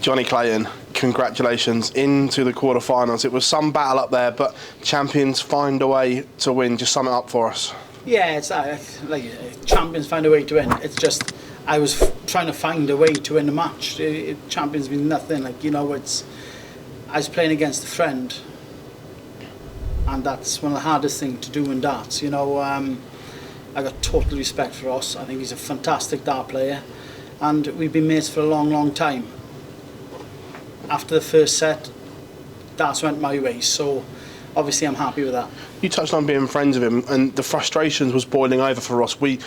Jonny Clayton, congratulations into the quarterfinals. It was some battle up there, but champions find a way to win. Just sum it up for us. Yeah, it's like champions find a way to win. It's just I was trying to find a way to win the match. Champions mean nothing. Like, you know, I was playing against a friend, and that's one of the hardest things to do in darts. You know, I got total respect for Ross. I think he's a fantastic dart player, and we've been mates for a long, long time. After the first set, darts went my way, so obviously I'm happy with that. You touched on being friends with him, and the frustrations was boiling over for Ross. We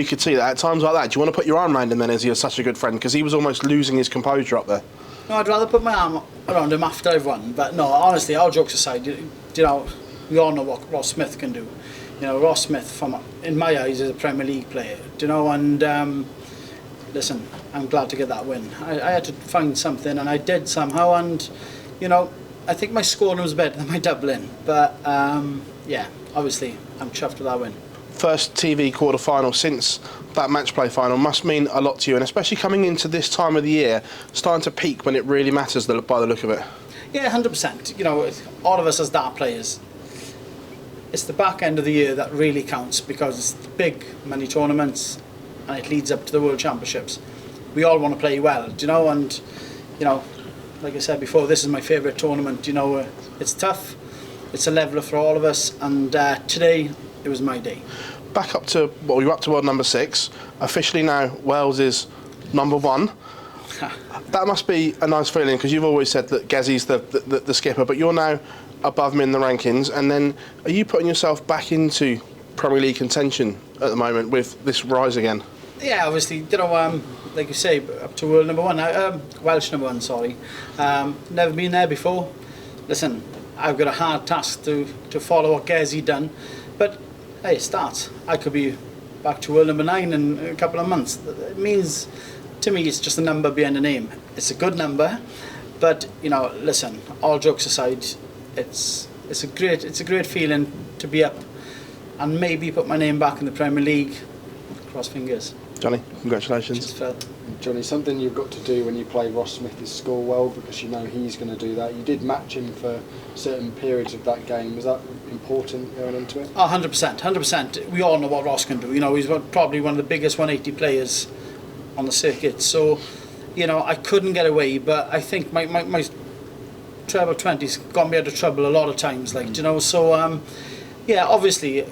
could see that at times like that. Do you want to put your arm around him then, as he was such a good friend? Because he was almost losing his composure up there. No, I'd rather put my arm around him after I've won. But no, honestly, all jokes aside, you know, we all know what Ross Smith can do. You know, Ross Smith, in my eyes, is a Premier League player. Do you know? And listen, I'm glad to get that win. I had to find something, and I did somehow. And you know, I think my scoring was better than my doubling. But yeah, obviously, I'm chuffed with that win. First TV quarter-final since that match play final must mean a lot to you, and especially coming into this time of the year, starting to peak when it really matters by the look of it. Yeah, 100%. You know, all of us as dart players, it's the back end of the year that really counts, because it's the big money tournaments and it leads up to the World Championships. We all want to play well, do you know, and you know, like I said before, this is my favourite tournament. You know, it's tough, it's a leveler for all of us, and today it was my day. Back up to, well, you're up to world number 6. Officially now, Wales is number 1. That must be a nice feeling, because you've always said that Gezzy's the skipper, but you're now above him in the rankings. And then, are you putting yourself back into Premier League contention at the moment with this rise again? Yeah, obviously, you know, like you say, up to world number 1, Welsh number 1, sorry. Never been there before. Listen, I've got a hard task to follow what Gezzy done, but hey, it starts. I could be back to world number 9 in a couple of months. It means, to me, it's just a number behind the name. It's a good number, but you know, listen, all jokes aside, it's a great feeling to be up and maybe put my name back in the Premier League. Cross fingers. Jonny, congratulations. Cheers, Phil. Jonny, something you've got to do when you play Ross Smith is score well, because you know he's going to do that. You did match him for certain periods of that game. Was that important going into it? Oh, 100%, 100%. We all know what Ross can do. You know, he's probably one of the biggest 180 players on the circuit. So, you know, I couldn't get away, but I think my treble 20's got me out of trouble a lot of times. Like, you know, so yeah, obviously,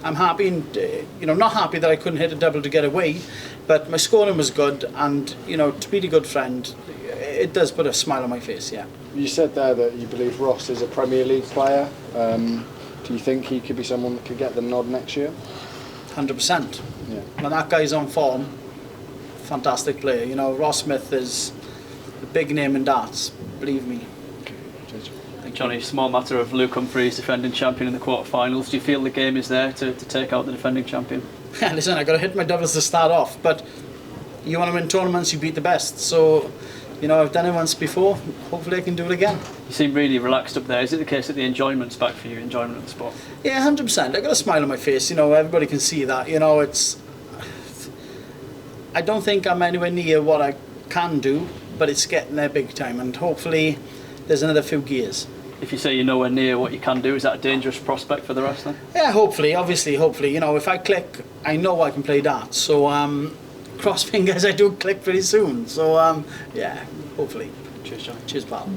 I'm happy, and you know, not happy that I couldn't hit a double to get away, but my scoring was good, and you know, to be a good friend, it does put a smile on my face. Yeah. You said there that you believe Ross is a Premier League player. Do you think he could be someone that could get the nod next year? 100%. Yeah. When that guy's on form, fantastic player. You know, Ross Smith is a big name in darts. Believe me. Jonny, small matter of Luke Humphries defending champion in the quarterfinals. Do you feel the game is there to take out the defending champion? Listen, I got to hit my doubles to start off, but you want to win tournaments, you beat the best. So, you know, I've done it once before. Hopefully, I can do it again. You seem really relaxed up there. Is it the case that the enjoyment's back for you? Enjoyment of the sport? Yeah, 100%. I got a smile on my face. You know, everybody can see that. You know, it's. I don't think I'm anywhere near what I can do, but it's getting there big time, and hopefully, there's another few gears. If you say you're nowhere near what you can do, is that a dangerous prospect for the rest then? Yeah, hopefully, hopefully. You know, if I click, I know I can play darts. So, cross fingers, I do click pretty soon. So, yeah, hopefully. Cheers, Jonny. Cheers, pal.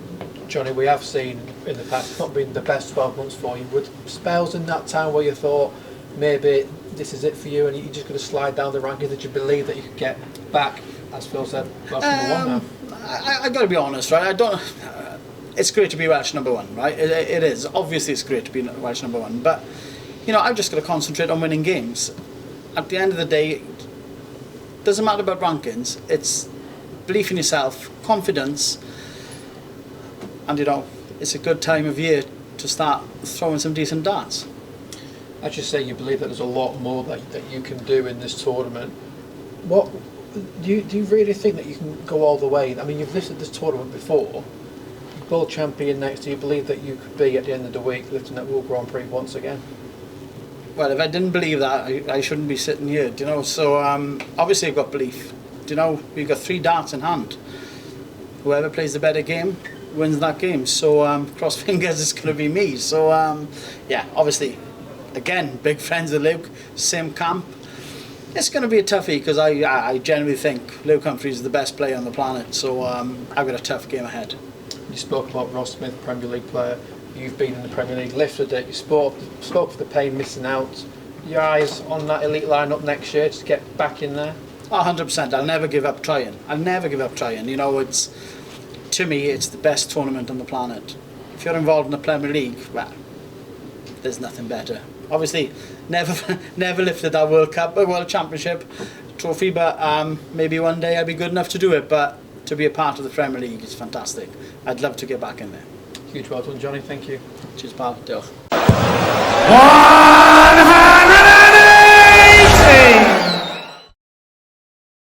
Jonny, we have seen in the past not been the best 12 months for you. Would spells in that time where you thought maybe this is it for you and you're just going to slide down the rankings, that you believe that you could get back, as Phil said, Welsh number 1 now? I got to be honest, right? I don't. It's great to be Welsh number 1, right? It is. Obviously, it's great to be Welsh number 1, but you know, I've just got to concentrate on winning games. At the end of the day, it doesn't matter about rankings. It's belief in yourself, confidence, and you know, it's a good time of year to start throwing some decent darts. As you say, you believe that there's a lot more that you can do in this tournament. What do you really think that you can go all the way? I mean, you've listed this tournament before. World champion next, do you believe that you could be at the end of the week lifting that World Grand Prix once again? Well, if I didn't believe that, I shouldn't be sitting here, do you know? So obviously I've got belief. Do you know, we've got 3 darts in hand. whoever plays the better game wins that game. So cross fingers, it's going to be me. So yeah, obviously, again, big friends with Luke, same camp. It's going to be a toughie because I genuinely think Luke Humphries is the best player on the planet. So I've got a tough game ahead. You spoke about Ross Smith, Premier League player. You've been in the Premier League, lifted it. You spoke for the pain missing out. Your eyes on that elite lineup next year to get back in there? 100%. I'll never give up trying. I'll never give up trying. You know, to me, it's the best tournament on the planet. If you're involved in the Premier League, well, there's nothing better. Obviously, never lifted that World Championship trophy, but maybe one day I'll be good enough to do it. But to be a part of the Premier League is fantastic. I'd love to get back in there. Huge well done, Jonny. Thank you. Cheers, pal. Diolch.